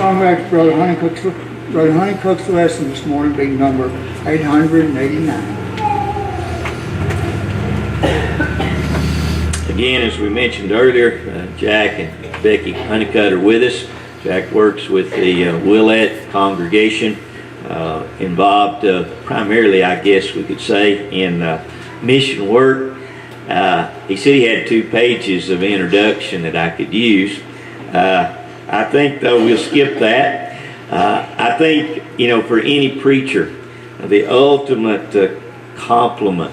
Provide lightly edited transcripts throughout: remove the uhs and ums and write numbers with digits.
on back to Brother Honeycutt's lesson this morning, being number 889. Again, as we mentioned earlier, Jack and Becky Honeycutt are with us. Jack works with the Willett congregation, involved primarily, I guess we could say, in mission work. He said he had 2 pages of introduction that I could use. I think, though, we'll skip that. I think, for any preacher, the ultimate compliment,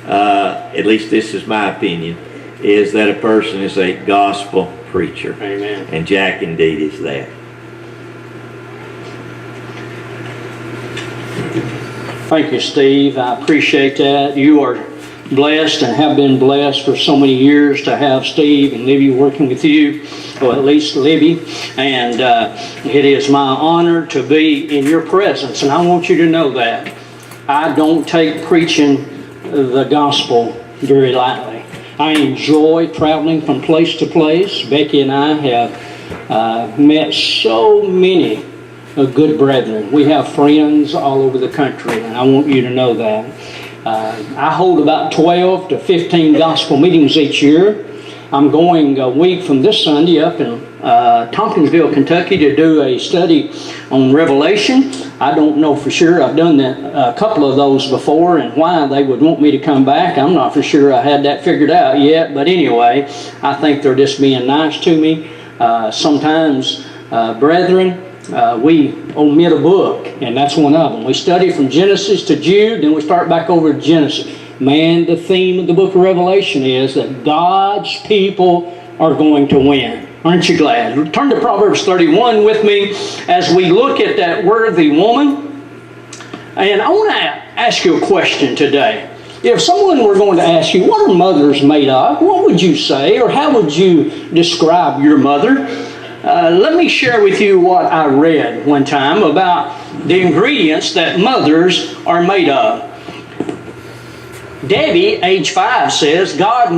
at least this is my opinion, is that a person is a gospel preacher. Amen. And Jack indeed is that. Thank you, Steve. I appreciate that. You are blessed and have been blessed for so many years to have Steve and Libby working with you, or at least Libby. And it is my honor to be in your presence. And I want you to know that I don't take preaching the gospel very lightly. I enjoy traveling from place to place. Becky and I have met so many good brethren. We have friends all over the country, and I want you to know that. I hold about 12 to 15 gospel meetings each year. I'm going a week from this Sunday up in Tompkinsville, Kentucky to do a study on Revelation. I don't know for sure. I've done that, a couple of those before, and why they would want me to come back, I'm not for sure I had that figured out yet. But anyway, I think they're just being nice to me. Sometimes, brethren, we omit a book, and that's one of them. We study from Genesis to Jude, then we start back over to Genesis. Man, the theme of the book of Revelation is that God's people are going to win. Aren't you glad? Turn to Proverbs 31 with me as we look at that worthy woman. And I want to ask you a question today. If someone were going to ask you, what are mothers made of? What would you say, or how would you describe your mother? Let me share with you what I read one time about the ingredients that mothers are made of. Debbie, age 5, says, God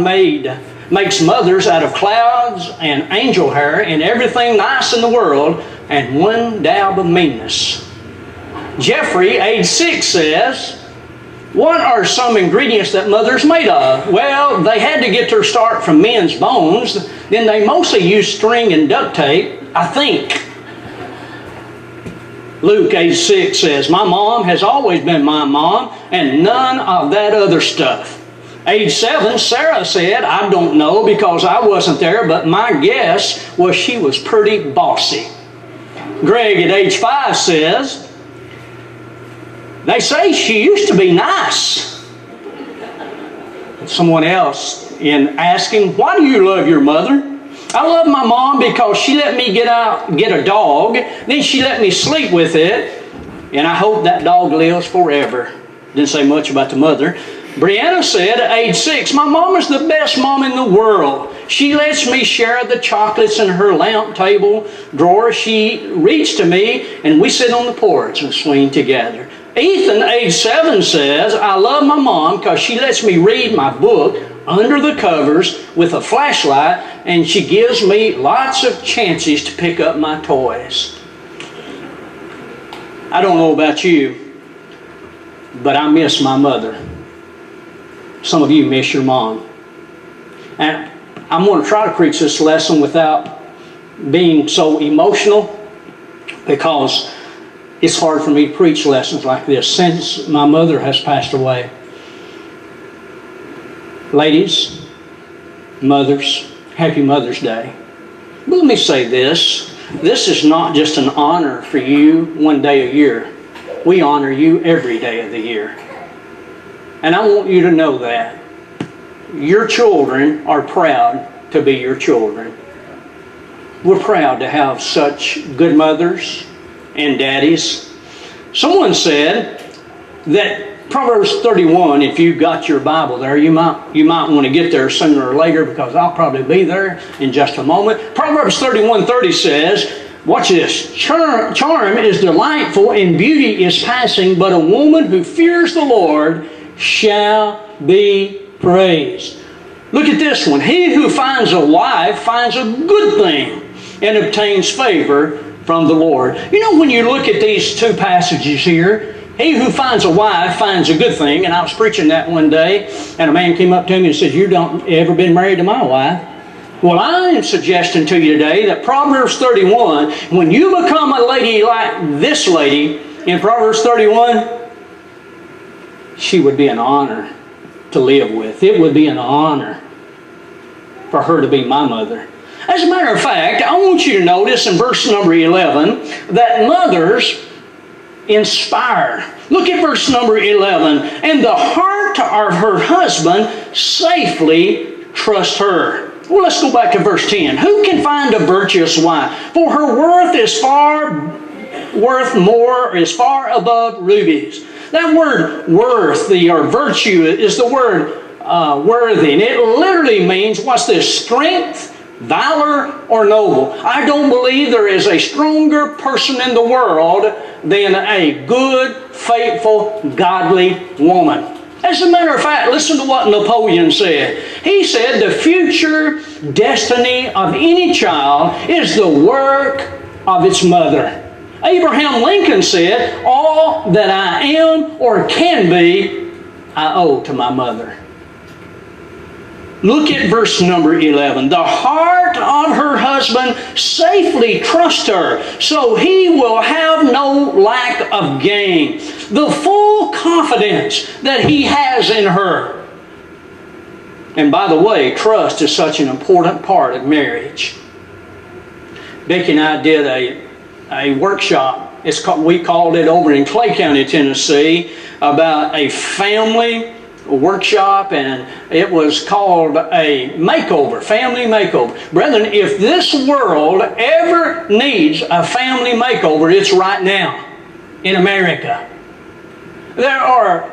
makes mothers out of clouds and angel hair and everything nice in the world and one dab of meanness. Jeffrey, age 6, says, what are some ingredients that mothers made of? Well, they had to get their start from men's bones. Then they mostly used string and duct tape, I think. Luke, age 6, says, my mom has always been my mom and none of that other stuff. Age 7, Sarah said, I don't know because I wasn't there, but my guess was she was pretty bossy. Greg, at age 5, says, they say she used to be nice. Someone else, in asking, why do you love your mother? I love my mom because she let me get out, get a dog, then she let me sleep with it, and I hope that dog lives forever. Didn't say much about the mother. Brianna said at age 6, my mom is the best mom in the world. She lets me share the chocolates in her lamp table drawer. She reads to me, and we sit on the porch and swing together. Ethan, age 7, says, I love my mom because she lets me read my book under the covers with a flashlight, and she gives me lots of chances to pick up my toys. I don't know about you, but I miss my mother. Some of you miss your mom. And I'm going to try to preach this lesson without being so emotional, because it's hard for me to preach lessons like this since my mother has passed away. Ladies, mothers, happy Mother's Day. But let me say this. This is not just an honor for you one day a year. We honor you every day of the year. And I want you to know that. Your children are proud to be your children. We're proud to have such good mothers and daddies. Someone said that Proverbs 31, if you got your Bible there, you might want to get there sooner or later, because I'll probably be there in just a moment. Proverbs 31:30 says, watch this, charm is delightful and beauty is passing, but a woman who fears the Lord shall be praised. Look at this one. He who finds a wife finds a good thing and obtains favor from the Lord. You know, when you look at these two passages here, he who finds a wife finds a good thing. And I was preaching that one day, and a man came up to me and said, "You don't ever been married to my wife?" Well, I am suggesting to you today that Proverbs 31, when you become a lady like this lady in Proverbs 31, she would be an honor to live with. It would be an honor for her to be my mother. As a matter of fact, I want you to notice in verse number 11 that mothers inspire. Look at verse number 11. And the heart of her husband safely trusts her. Well, let's go back to verse 10. Who can find a virtuous wife? For her worth is far above rubies. That word worth, or virtue, is the word worthy. And it literally means, what's this? Strength, valor, or noble. I don't believe there is a stronger person in the world than a good, faithful, godly woman. As a matter of fact, listen to what Napoleon said. He said, the future destiny of any child is the work of its mother. Abraham Lincoln said, all that I am or can be, I owe to my mother. Look at verse number 11. The heart of her husband safely trusts her, so he will have no lack of gain. The full confidence that he has in her. And by the way, trust is such an important part of marriage. Becky and I did a workshop. We called it over in Clay County, Tennessee, about a family workshop, and it was called a makeover, family makeover. Brethren, if this world ever needs a family makeover, it's right now in America. There are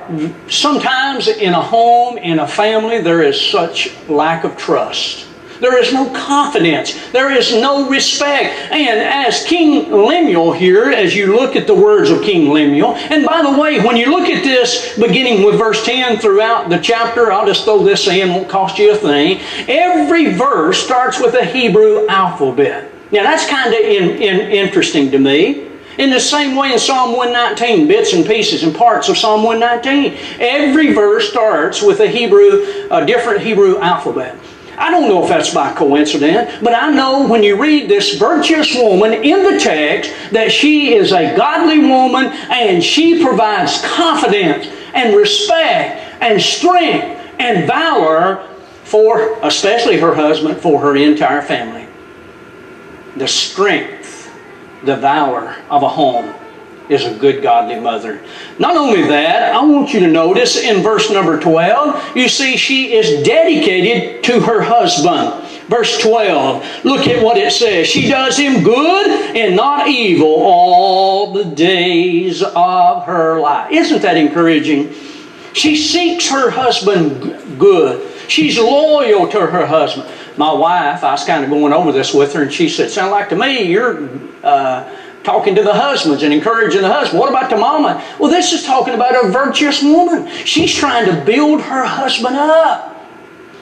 sometimes in a home, in a family, there is such lack of trust. There is no confidence. There is no respect. And as King Lemuel here, as you look at the words of King Lemuel, and by the way, when you look at this, beginning with verse 10 throughout the chapter, I'll just throw this in, won't cost you a thing. Every verse starts with a Hebrew alphabet. Now that's kind of interesting to me. In the same way in Psalm 119, bits and pieces and parts of Psalm 119, every verse starts with a different Hebrew alphabet. I don't know if that's by coincidence, but I know when you read this virtuous woman in the text that she is a godly woman and she provides confidence and respect and strength and valor for, especially her husband, for her entire family. The strength, the valor of a home is a good godly mother. Not only that, I want you to notice in verse number 12, you see she is dedicated to her husband. Verse 12, look at what it says. She does him good and not evil all the days of her life. Isn't that encouraging? She seeks her husband good. She's loyal to her husband. My wife, I was kind of going over this with her, and she said, sound like to me you're talking to the husbands and encouraging the husband. What about the mama? Well, this is talking about a virtuous woman. She's trying to build her husband up.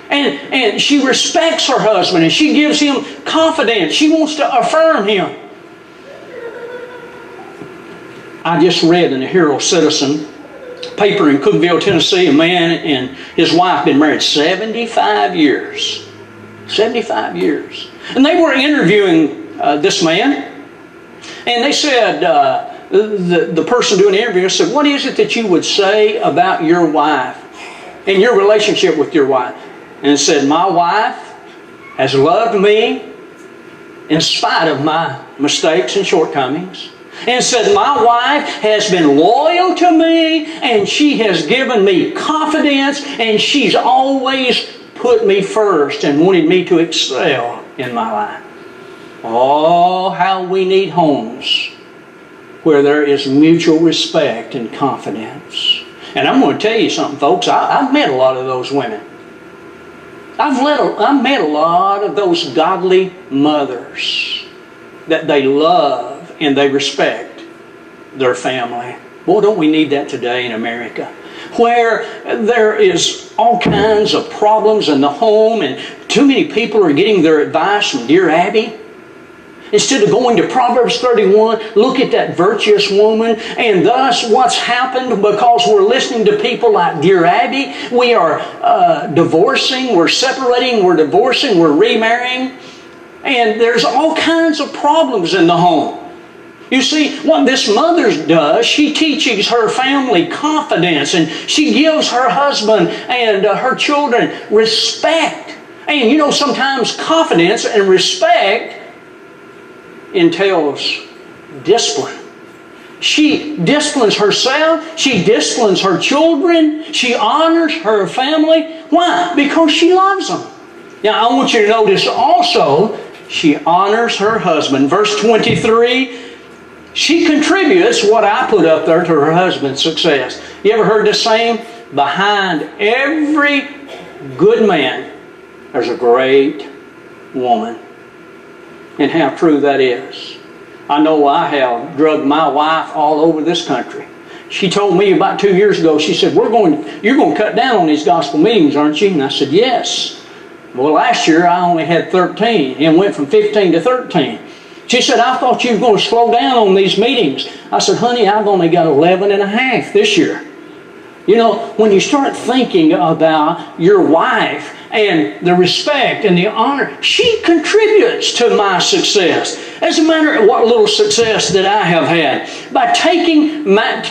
And she respects her husband and she gives him confidence. She wants to affirm him. I just read in the Herald Citizen paper in Cookeville, Tennessee, a man and his wife been married 75 years. 75 years. And they were interviewing this man. And they said, the person doing the interview said, what is it that you would say about your wife and your relationship with your wife? And it said, my wife has loved me in spite of my mistakes and shortcomings. And it said, my wife has been loyal to me and she has given me confidence and she's always put me first and wanted me to excel in my life. Oh, how we need homes where there is mutual respect and confidence. And I'm going to tell you something, folks. I've met a lot of those women. I've met a lot of those godly mothers that they love and they respect their family. Boy, don't we need that today in America, where there is all kinds of problems in the home and too many people are getting their advice from Dear Abby. Instead of going to Proverbs 31, look at that virtuous woman. And thus what's happened, because we're listening to people like Dear Abby, we are divorcing, we're separating, we're divorcing, we're remarrying. And there's all kinds of problems in the home. You see, what this mother does, she teaches her family confidence, and she gives her husband and her children respect. And you know, sometimes confidence and respect entails discipline. She disciplines herself. She disciplines her children. She honors her family. Why? Because she loves them. Now, I want you to notice also, she honors her husband. Verse 23, she contributes what I put up there to her husband's success. You ever heard this saying? Behind every good man, there's a great woman. And how true that is. I know I have drugged my wife all over this country. She told me about 2 years ago, she said, you're going to cut down on these gospel meetings, aren't you? And I said, yes. Well, last year I only had 13 and went from 15 to 13. She said, I thought you were going to slow down on these meetings. I said, honey, I've only got 11 and a half this year. You know, when you start thinking about your wife and the respect and the honor, she contributes to my success. As a matter of what little success that I have had by taking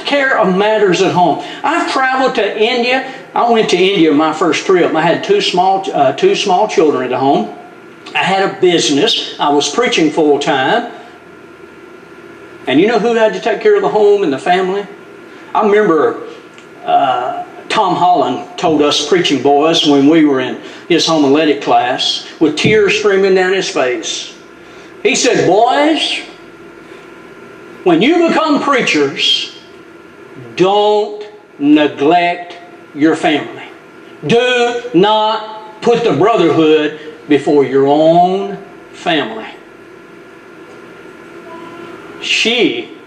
care of matters at home. I've traveled to India. I went to India my first trip. I had two small children at home. I had a business. I was preaching full time. And you know who had to take care of the home and the family? I remember Tom Holland told us preaching boys when we were in his homiletic class with tears streaming down his face. He said, boys, when you become preachers, don't neglect your family. Do not put the brotherhood before your own family. She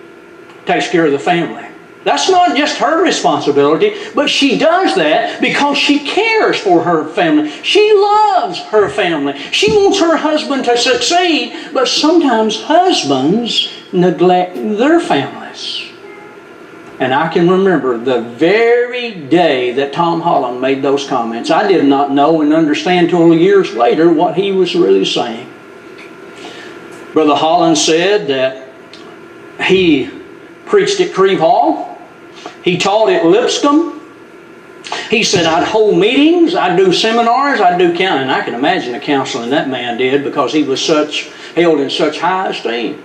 takes care of the family. That's not just her responsibility, but she does that because she cares for her family. She loves her family. She wants her husband to succeed, but sometimes husbands neglect their families. And I can remember the very day that Tom Holland made those comments. I did not know and understand until years later what he was really saying. Brother Holland said that he preached at Creve Hall. He taught at Lipscomb. He said, I'd hold meetings, I'd do seminars, I'd do counseling. I can imagine the counseling that man did because he was held in such high esteem.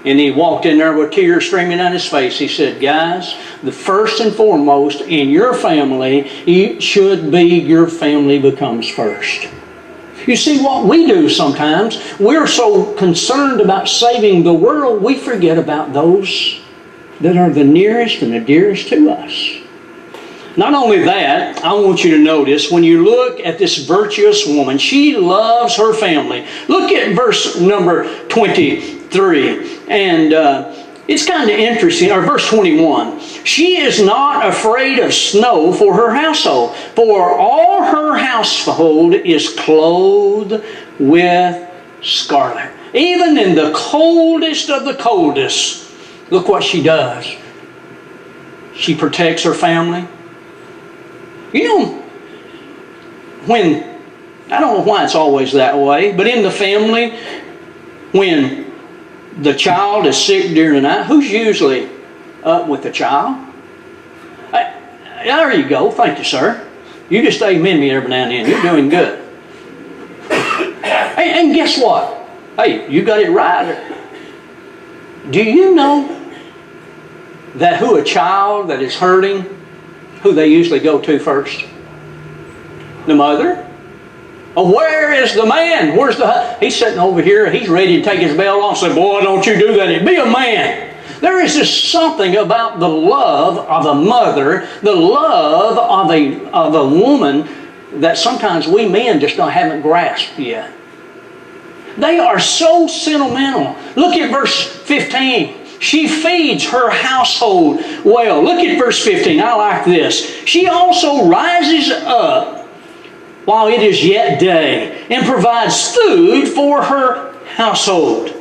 And he walked in there with tears streaming down his face. He said, guys, the first and foremost in your family, it should be your family becomes first. You see, what we do sometimes, we're so concerned about saving the world, we forget about those that are the nearest and the dearest to us. Not only that, I want you to notice, when you look at this virtuous woman, she loves her family. Look at verse number 23. And it's kind of interesting, or verse 21. She is not afraid of snow for her household, for all her household is clothed with scarlet. Even in the coldest of the coldest, look what she does. She protects her family. You know, I don't know why it's always that way, but in the family, when the child is sick during the night, who's usually up with the child? There you go. Thank you, sir. You just amen me every now and then. You're doing good. And guess what? Hey, you got it right. Do you know that who a child that is hurting, who they usually go to first? The mother. Oh, where is the man? Where's the... He's sitting over here. He's ready to take his belt off and say, boy, don't you do that. Be a man. There is just something about the love of a mother, the love of a woman that sometimes we men just haven't grasped yet. They are so sentimental. Look at verse 15. She feeds her household well. Look at verse 15. I like this. She also rises up while it is yet day and provides food for her household.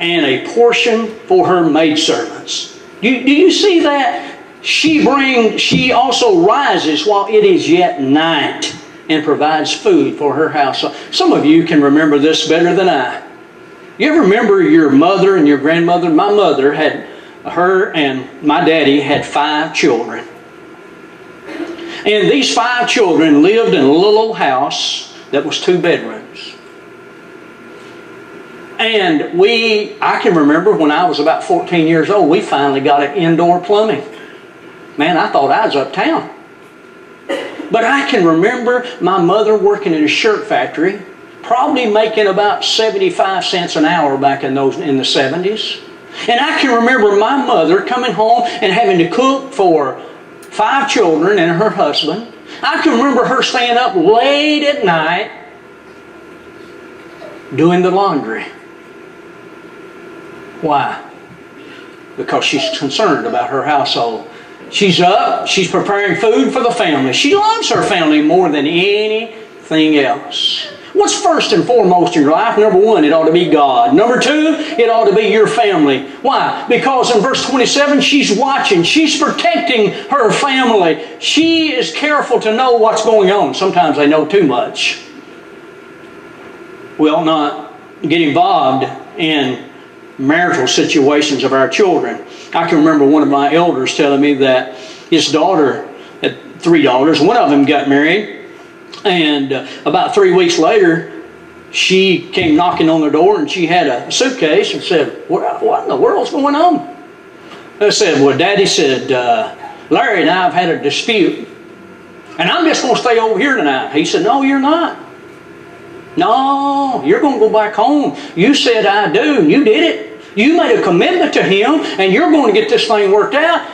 and a portion for her maidservants. Do you see that? She also rises while it is yet night and provides food for her household. Some of you can remember this better than I. You ever remember your mother and your grandmother? My mother her and my daddy had 5 children. And these 5 children lived in a little old house that was 2 bedrooms. And I can remember when I was about 14 years old, we finally got an indoor plumbing. Man, I thought I was uptown. But I can remember my mother working in a shirt factory, probably making about 75 cents an hour back in the 70s. And I can remember my mother coming home and having to cook for 5 children and her husband. I can remember her staying up late at night doing the laundry. Why? Because she's concerned about her household. She's up, she's preparing food for the family. She loves her family more than anything else. What's first and foremost in your life? Number 1, it ought to be God. Number 2, it ought to be your family. Why? Because in verse 27, she's watching. She's protecting her family. She is careful to know what's going on. Sometimes they know too much. We ought not get involved in marital situations of our children. I can remember one of my elders telling me that his daughter had 3 daughters. One of them got married, and about 3 weeks later, she came knocking on the door, and she had a suitcase and said, "What in the world's going on?" I said, "Well, Daddy," said, "Larry and I have had a dispute, and I'm just going to stay over here tonight." He said, "No, you're not. No, you're going to go back home. You said I do, and you did it. You made a commitment to him, and you're going to get this thing worked out."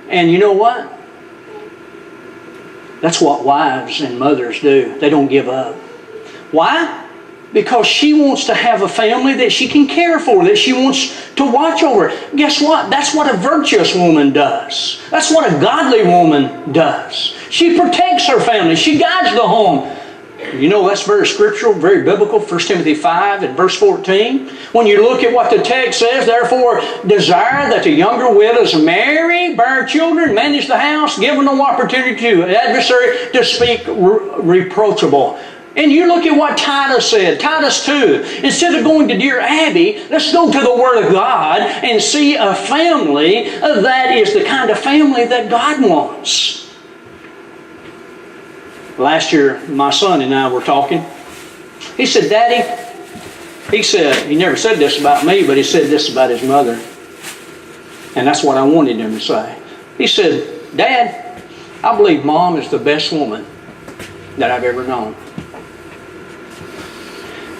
And you know what? That's what wives and mothers do. They don't give up. Why? Because she wants to have a family that she can care for, that she wants to watch over. Guess what? That's what a virtuous woman does. That's what a godly woman does. She protects her family. She guides the home. You know, that's very scriptural, very biblical. 1 Timothy 5 and verse 14. When you look at what the text says, "Therefore desire that the younger widows marry, bear children, manage the house, give no opportunity to the adversary to speak reproachable." And you look at what Titus said, Titus 2. Instead of going to Dear Abby, let's go to the Word of God and see a family that is the kind of family that God wants. Last year, my son and I were talking. He said, "Daddy," he never said this about me, but he said this about his mother. And that's what I wanted him to say. He said, "Dad, I believe Mom is the best woman that I've ever known."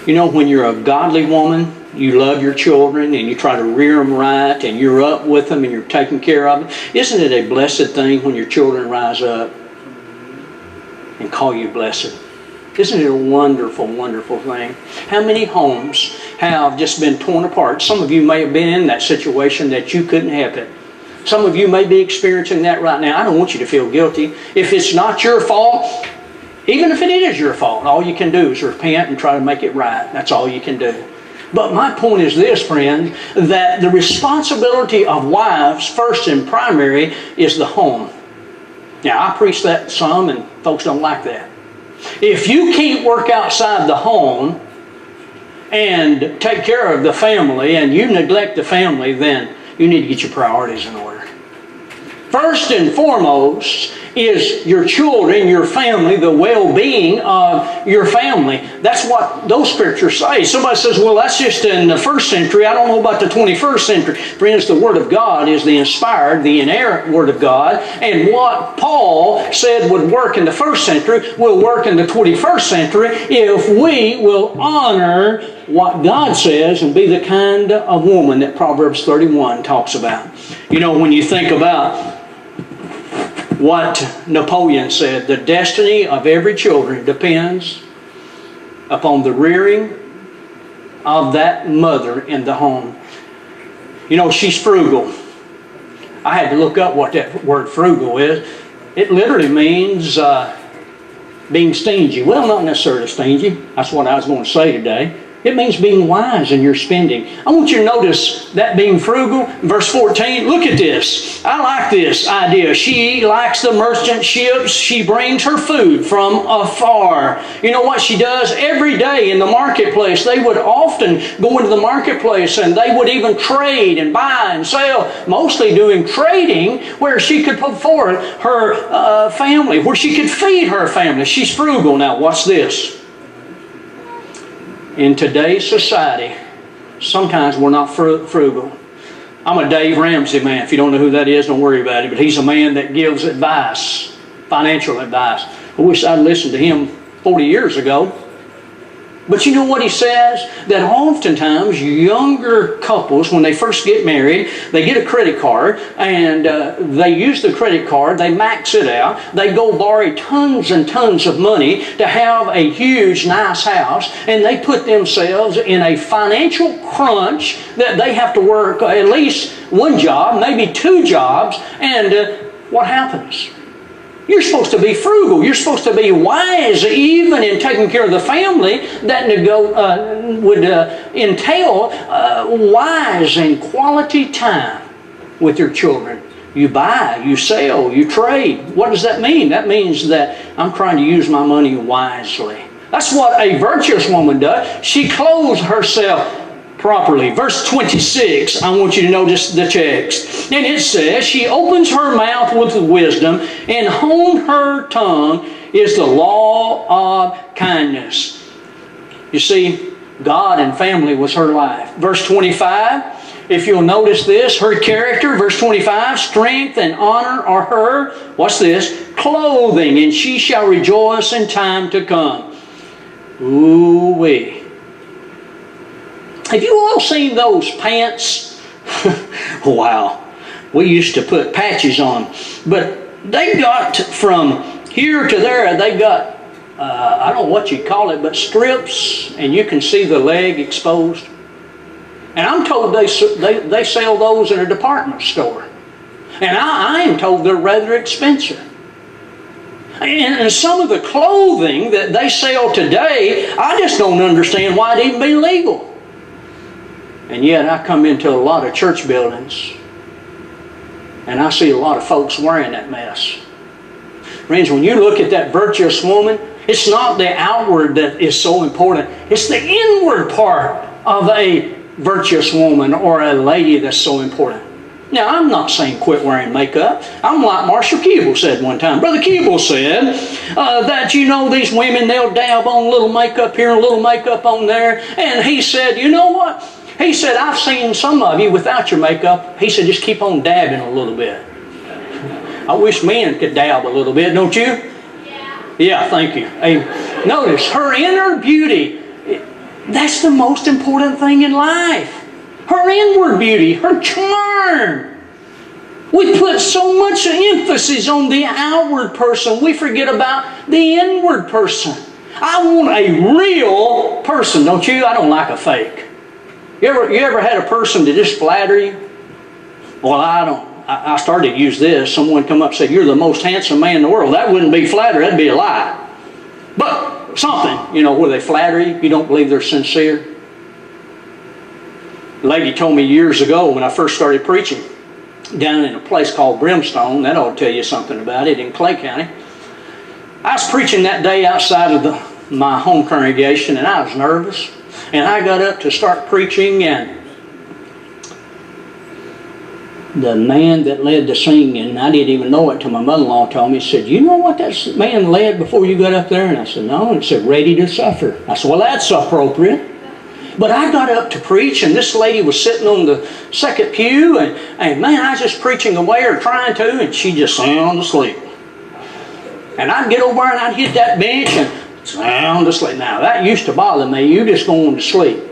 You know, when you're a godly woman, you love your children and you try to rear them right and you're up with them and you're taking care of them. Isn't it a blessed thing when your children rise up and call you blessed? Isn't it a wonderful, wonderful thing? How many homes have just been torn apart? Some of you may have been in that situation that you couldn't help it. Some of you may be experiencing that right now. I don't want you to feel guilty. If it's not your fault, even if it is your fault, all you can do is repent and try to make it right. That's all you can do. But my point is this, friend, that the responsibility of wives, first and primary, is the home. Now, I preach that some, and folks don't like that. If you can't work outside the home and take care of the family, and you neglect the family, then you need to get your priorities in order. First and foremost is your children, your family, the well-being of your family. That's what those scriptures say. Somebody says, "Well, that's just in the first century. I don't know about the 21st century." Friends, the Word of God is the inspired, the inerrant Word of God. And what Paul said would work in the first century will work in the 21st century if we will honor what God says and be the kind of woman that Proverbs 31 talks about. You know, when you think about what Napoleon said, the destiny of every children depends upon the rearing of that mother in the home. You know, she's frugal. I had to look up what that word frugal is. It literally means being stingy. Well, not necessarily stingy. That's what I was going to say today. It means being wise in your spending. I want you to notice that being frugal. Verse 14, look at this. I like this idea. She likes the merchant ships. She brings her food from afar. You know what she does? Every day in the marketplace, they would often go into the marketplace and they would even trade and buy and sell, mostly doing trading where she could put forth her family, where she could feed her family. She's frugal. Now, watch this. In today's society, sometimes we're not frugal. I'm a Dave Ramsey man. If you don't know who that is, don't worry about it. But he's a man that gives advice, financial advice. I wish I'd listened to him 40 years ago. But you know what he says? That oftentimes younger couples, when they first get married, they get a credit card and they use the credit card, they max it out, they go borrow tons and tons of money to have a huge, nice house, and they put themselves in a financial crunch that they have to work at least one job, maybe two jobs, and what happens? You're supposed to be frugal. You're supposed to be wise even in taking care of the family. That would entail wise and quality time with your children. You buy, you sell, you trade. What does that mean? That means that I'm trying to use my money wisely. That's what a virtuous woman does. She clothes herself properly. Verse 26, I want you to notice the text. And it says, she opens her mouth with wisdom, and on her tongue is the law of kindness. You see, God and family was her life. Verse 25, if you'll notice this, her character, verse 25, strength and honor are her, what's this? Clothing, and she shall rejoice in time to come. Ooh-wee. Have you all seen those pants? Wow. We used to put patches on. But they got from here to there, they got, I don't know what you call it, but strips, and you can see the leg exposed. And I'm told they sell those in a department store. And I am told they're rather expensive. And some of the clothing that they sell today, I just don't understand why it even be legal. And yet I come into a lot of church buildings and I see a lot of folks wearing that mess. Friends, when you look at that virtuous woman, it's not the outward that is so important. It's the inward part of a virtuous woman or a lady that's so important. Now, I'm not saying quit wearing makeup. I'm like Marshall Keeble said one time. Brother Keeble said that, you know, these women, they'll dab on a little makeup here and a little makeup on there. And he said, you know what? He said, I've seen some of you without your makeup. He said, just keep on dabbing a little bit. I wish men could dab a little bit, don't you? Yeah. Yeah, thank you. Hey, notice, her inner beauty, that's the most important thing in life. Her inward beauty, her charm. We put so much emphasis on the outward person, we forget about the inward person. I want a real person, don't you? I don't like a fake. You ever had a person to just flatter you? Well, I don't. I started to use this. Someone come up and said, you're the most handsome man in the world. That wouldn't be flattery, that'd be a lie. But something, you know, where they flatter you, you don't believe they're sincere. A lady told me years ago when I first started preaching down in a place called Brimstone, that ought to tell you something about it, in Clay County. I was preaching that day outside of my home congregation, and I was nervous. And I got up to start preaching, and the man that led the singing, I didn't even know it till my mother-in-law told me, said, you know what that man led before you got up there? And I said, no. And it said, ready to suffer. I said, well, that's appropriate. But I got up to preach, and this lady was sitting on the second pew, and man, I was just preaching away or trying to, and she just sound asleep. And I'd get over there and I'd hit that bench and sound asleep. Now, that used to bother me. You just going to sleep.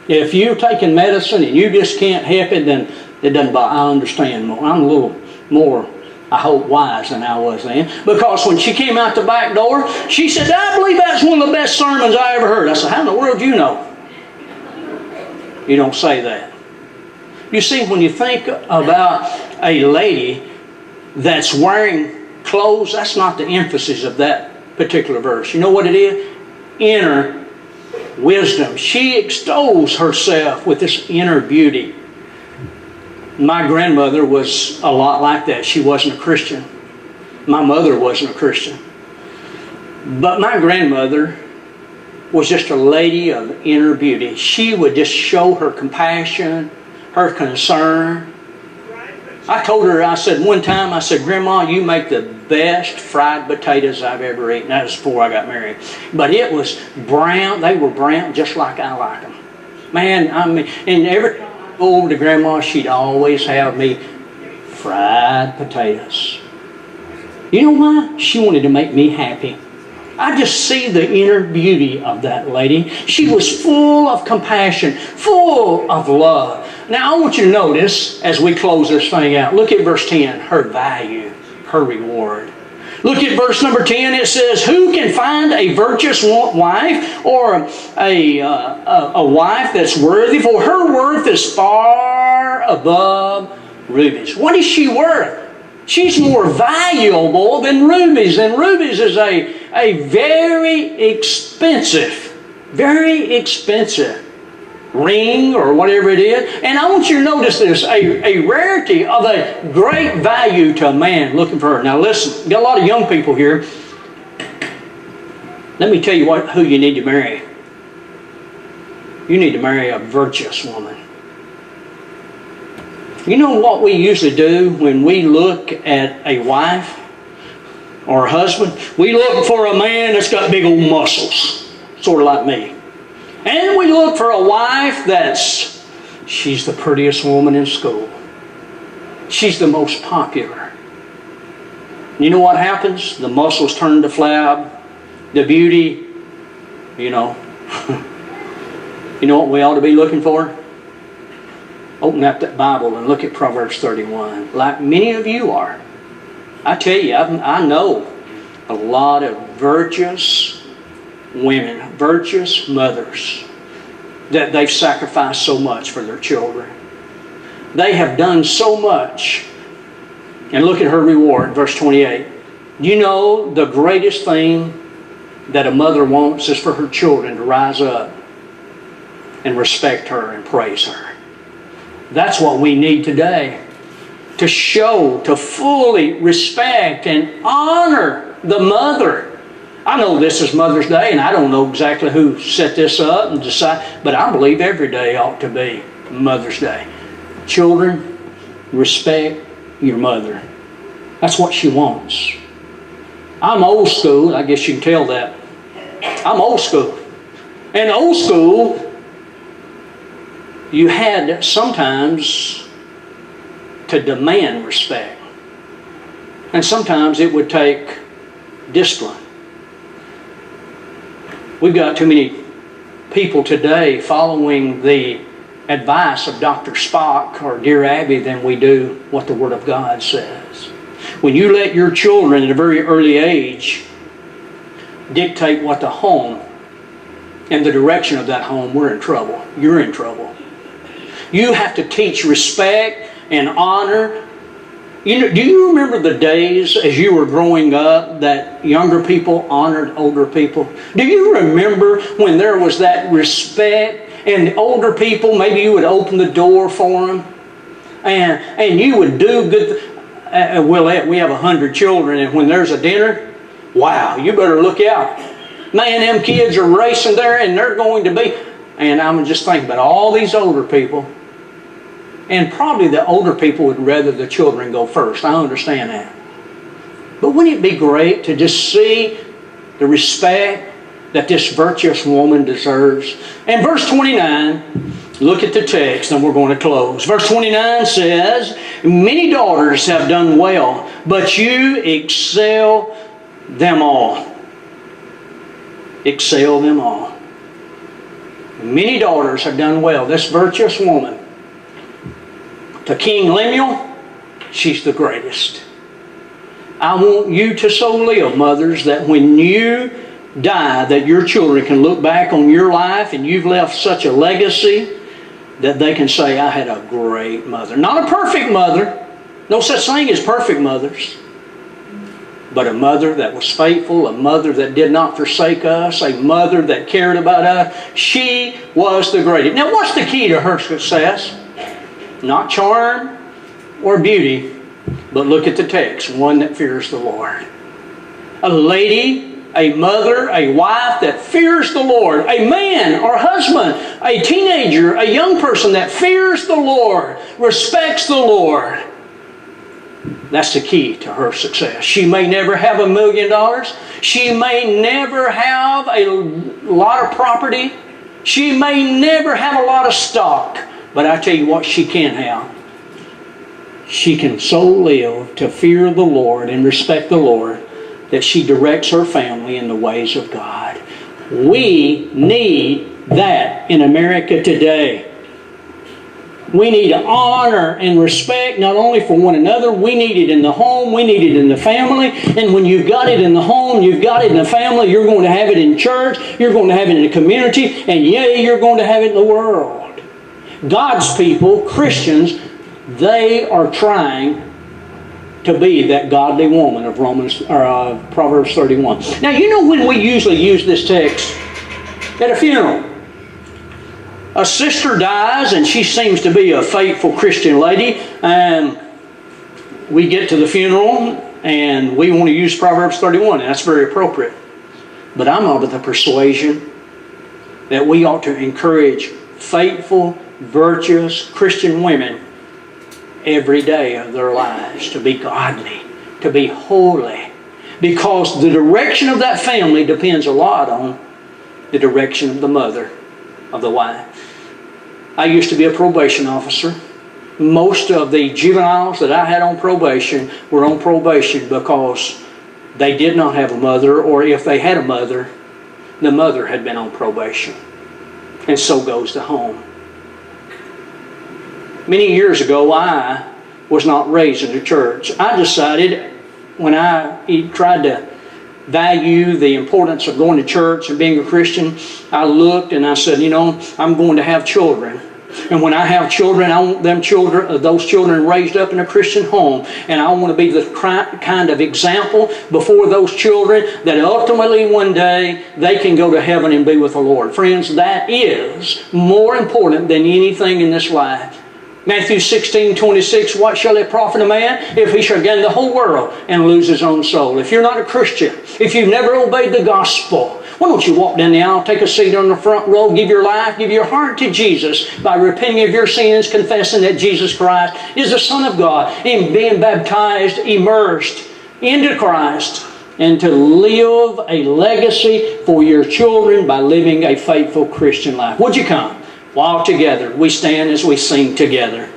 If you're taking medicine and you just can't help it, then it doesn't bother. I understand more. I'm a little more, I hope, wise than I was then. Because when she came out the back door, she said, I believe that's one of the best sermons I ever heard. I said, how in the world do you know? You don't say that. You see, when you think about a lady that's wearing clothes, that's not the emphasis of that particular verse. You know what it is? Inner wisdom. She extols herself with this inner beauty. My grandmother was a lot like that. She wasn't a Christian. My mother wasn't a Christian. But my grandmother was just a lady of inner beauty. She would just show her compassion, her concern. I told her, I said one time, I said, Grandma, you make the best fried potatoes I've ever eaten. That was before I got married. But it was brown. They were brown just like I like them. Man, I mean, and every time I go over to Grandma, she'd always have me fried potatoes. You know why? She wanted to make me happy. I just see the inner beauty of that lady. She was full of compassion, full of love. Now I want you to notice, as we close this thing out, look at verse 10, her value, her reward. Look at verse number 10, it says, who can find a virtuous wife, or a wife that's worthy? For her worth is far above rubies. What is she worth? She's more valuable than rubies. And rubies is a very expensive ring or whatever it is. And I want you to notice this, a rarity of a great value to a man looking for her. Now listen, got a lot of young people here. Let me tell you who you need to marry. You need to marry a virtuous woman. You know what we usually do when we look at a wife or a husband? We look for a man that's got big old muscles, sort of like me. And we look for a wife she's the prettiest woman in school. She's the most popular. You know what happens? The muscles turn to flab. The beauty, you know. You know what we ought to be looking for? Open up that Bible and look at Proverbs 31, like many of you are. I tell you, I know a lot of virtuous women, virtuous mothers, that they've sacrificed so much for their children. They have done so much. And look at her reward, verse 28. You know, the greatest thing that a mother wants is for her children to rise up and respect her and praise her. That's what we need today. To show, to fully respect and honor the mother. I know this is Mother's Day, and I don't know exactly who set this up and decided, but I believe every day ought to be Mother's Day. Children, respect your mother. That's what she wants. I'm old school. I guess you can tell that. I'm old school. And old school, you had sometimes to demand respect. And sometimes it would take discipline. We've got too many people today following the advice of Dr. Spock or Dear Abby than we do what the Word of God says. When you let your children at a very early age dictate what the home and the direction of that home, we're in trouble. You're in trouble. You have to teach respect and honor. You know, do you remember the days as you were growing up that younger people honored older people? Do you remember when there was that respect and the older people, maybe you would open the door for them and you would do good. We have 100 children, and when there's a dinner, wow, you better look out. Man, them kids are racing there and they're going to be, and I'm just thinking about all these older people. And probably the older people would rather the children go first. I understand that. But wouldn't it be great to just see the respect that this virtuous woman deserves? And verse 29, look at the text and we're going to close. Verse 29 says, many daughters have done well, but you excel them all. Excel them all. Many daughters have done well. This virtuous woman, to King Lemuel, she's the greatest. I want you to so live, mothers, that when you die, that your children can look back on your life and you've left such a legacy that they can say, I had a great mother. Not a perfect mother. No such thing as perfect mothers. but a mother that was faithful, a mother that did not forsake us, a mother that cared about us. She was the greatest. Now, what's the key to her success? Not charm or beauty, but look at the text, one that fears the Lord. A lady, a mother, a wife that fears the Lord, a man or husband, a teenager, a young person that fears the Lord, respects the Lord. That's the key to her success. She may never have $1 million. She may never have a lot of property. She may never have a lot of stock. But I tell you what she can have. She can so live to fear the Lord and respect the Lord that she directs her family in the ways of God. We need that in America today. We need honor and respect not only for one another, we need it in the home, we need it in the family. And when you've got it in the home, you've got it in the family, you're going to have it in church, you're going to have it in the community, and yea, you're going to have it in the world. God's people, Christians, they are trying to be that godly woman of Proverbs 31. Now, you know when we usually use this text? At a funeral. A sister dies, and she seems to be a faithful Christian lady, and we get to the funeral, and we want to use Proverbs 31, and that's very appropriate. But I'm of the persuasion that we ought to encourage faithful, virtuous Christian women every day of their lives to be godly, to be holy, because the direction of that family depends a lot on the direction of the mother, of the wife. I used to be a probation officer. Most of the juveniles that I had on probation were on probation because they did not have a mother, or if they had a mother, the mother had been on probation. And so goes the home. Many years ago, I was not raised in the church. I decided when I tried to value the importance of going to church and being a Christian, I looked and I said, you know, I'm going to have children. And when I have children, I want those children raised up in a Christian home. And I want to be the kind of example before those children that ultimately one day they can go to heaven and be with the Lord. Friends, that is more important than anything in this life. Matthew 16:26, what shall it profit a man if he shall gain the whole world and lose his own soul? If you're not a Christian, if you've never obeyed the gospel, why don't you walk down the aisle, take a seat on the front row, give your life, give your heart to Jesus by repenting of your sins, confessing that Jesus Christ is the Son of God, and being baptized, immersed into Christ, and to live a legacy for your children by living a faithful Christian life. Would you come? While together we stand as we sing together.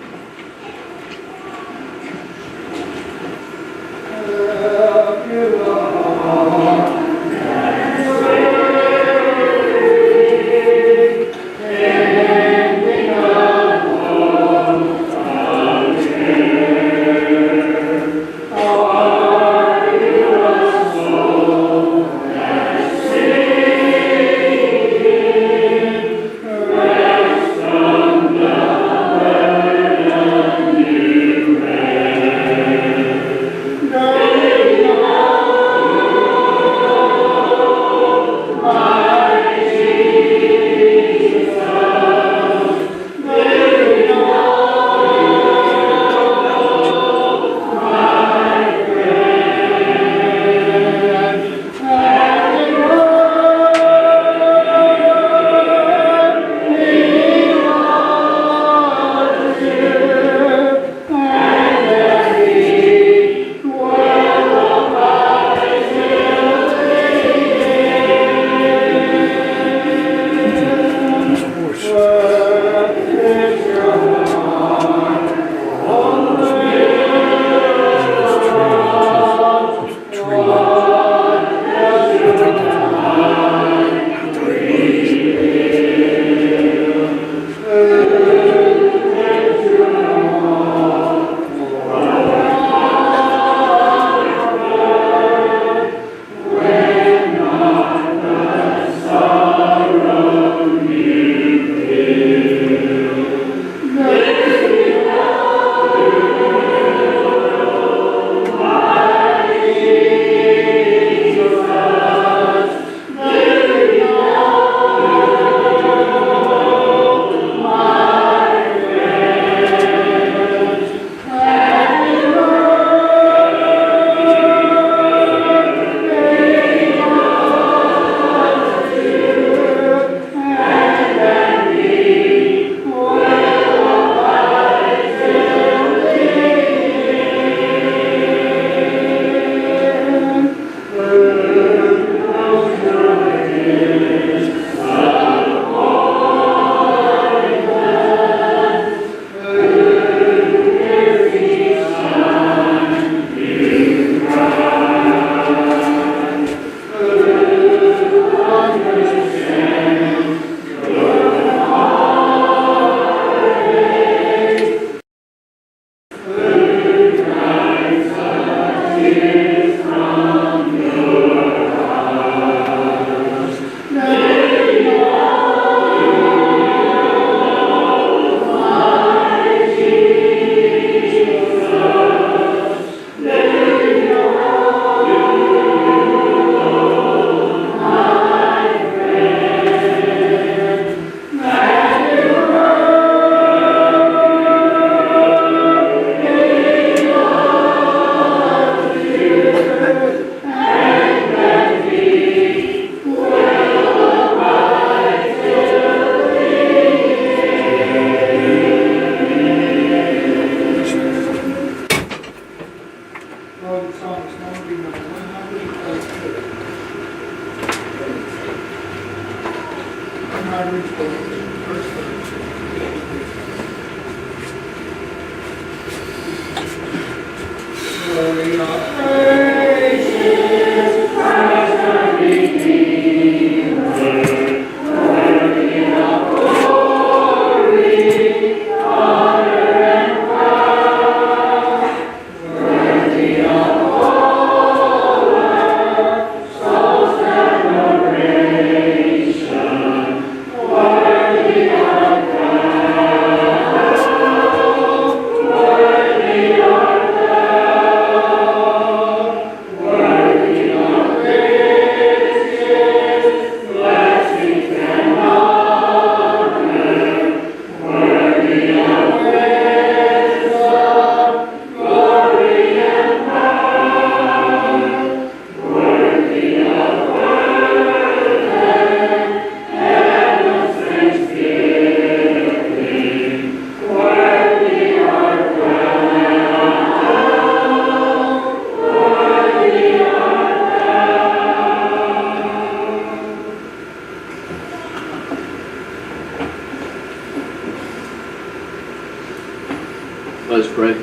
Let us pray.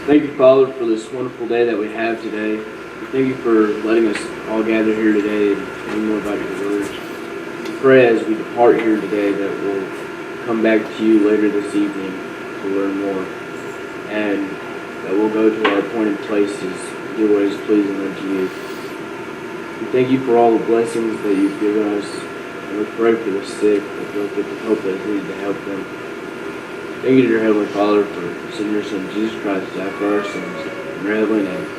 Thank you, Father, for this wonderful day that we have today. Thank you for letting us all gather here today and learn more about your words. We pray as we depart here today that we'll come back to you later this evening to learn more, and that we'll go to our appointed places and do what is pleasing unto you. We thank you for all the blessings that you've given us, and we pray for the sick that they'll get the help they need to help them. Thank you, dear Heavenly Father, for sending your Son Jesus Christ to die for our sins. In your heavenly name.